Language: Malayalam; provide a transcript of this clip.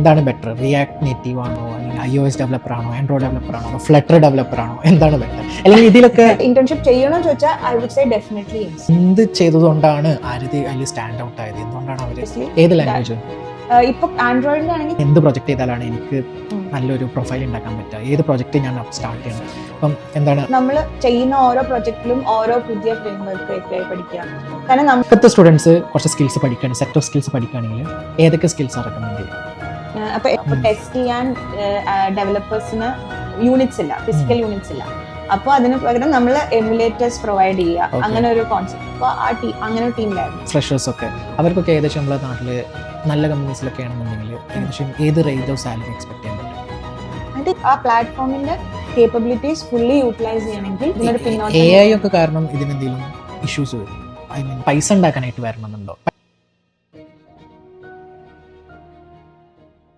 എന്താണ് ബെറ്റർ, റിയാക്ട് നേറ്റീവ് ആണോ, അല്ലെങ്കിൽ iOS ഡെവലപ്പർ ആണോ, ആൻഡ്രോയിഡ് ഡെവലപ്പർ ആണോ, ഫ്ലട്ടർ ഡെവലപ്പർ ആണോ, എന്താണ് ബെറ്റർ? അല്ലെങ്കിൽ ഇതിലൊക്കെ ഇന്റേൺഷിപ്പ് ചെയ്യണോ ചോദിച്ചാൽ I would say definitely yes. എന്ത് ചെയ്തതുകൊണ്ടാണ് ആരതി അതിൽ സ്റ്റാൻഡ് ഔട്ട് ആയത്? എന്തുകൊണ്ടാണ് അവർ ഏത് ലാംഗ്വേജ്? ഇപ്പൊ ആൻഡ്രോയിഡിലാണെങ്കിൽ എന്ത് പ്രൊജക്ട് ചെയ്താലാണ് എനിക്ക് നല്ലൊരു പ്രൊഫൈൽ ഉണ്ടാക്കാൻ പറ്റുക? ഏത് പ്രൊജക്റ്റ് ഞാൻ സ്റ്റാർട്ട് ചെയ്യണം? അപ്പം എന്താണ് നമ്മൾ ചെയ്യുന്ന ഓരോ പ്രൊജക്റ്റിലും ഓരോ പുതിയ ഫ്രെയിംവർക്ക് API പഠിക്കുക. കാരണം ഇപ്പോഴത്തെ സ്റ്റുഡൻസ് കുറച്ച് സ്കിൽസ് പഠിക്കുകയാണ്, സെറ്റ് ഓഫ് സ്കിൽസ് പഠിക്കുകയാണെങ്കിൽ ഏതൊക്കെ സ്കിൽസ് റെക്കമെൻഡ് ചെയ്യും? അപ്പൊ ടെസ്റ്റ് ചെയ്യാൻ ഡെവലപ്പേഴ്സിന് യൂണിറ്റ്സ് ഇല്ല, ഫിസിക്കൽ യൂണിറ്റ്സ് ഇല്ല. അപ്പോൾ അതിന് പകരം നമ്മൾ എമുലേറ്റേഴ്സ് പ്രൊവൈഡ് ചെയ്യുക, അങ്ങനെ ഒരു കോൺസെപ്റ്റ്. അപ്പോൾ ആ ടീം അങ്ങനെ ഒരു ടീമിലായിരുന്നു. ഫ്രഷേഴ്സ് ഒക്കെ അവർക്കൊക്കെ ഏകദേശം നമ്മളെ നാട്ടിൽ നല്ല കമ്പനീസിലൊക്കെ ആണെന്നുണ്ടെങ്കിൽ ഏകദേശം ഏത് റേഞ്ച് ഓഫ് സാലറി എക്സ്പെക്ട് ചെയ്യാൻ പറ്റും? അത് ആ പ്ലാറ്റ്ഫോമിന്റെ കേപ്പബിലിറ്റീസ് ഫുള്ളി യൂട്ടിലൈസ് ചെയ്യണമെങ്കിൽ ഇതിനൊരു AI ഒക്കെ കാരണം ഇതിനെന്തെങ്കിലും ഇഷ്യൂസ് വരും? ഐ മീൻ പൈസ ഉണ്ടാക്കാനായിട്ട് വരണമെന്നുണ്ടോ?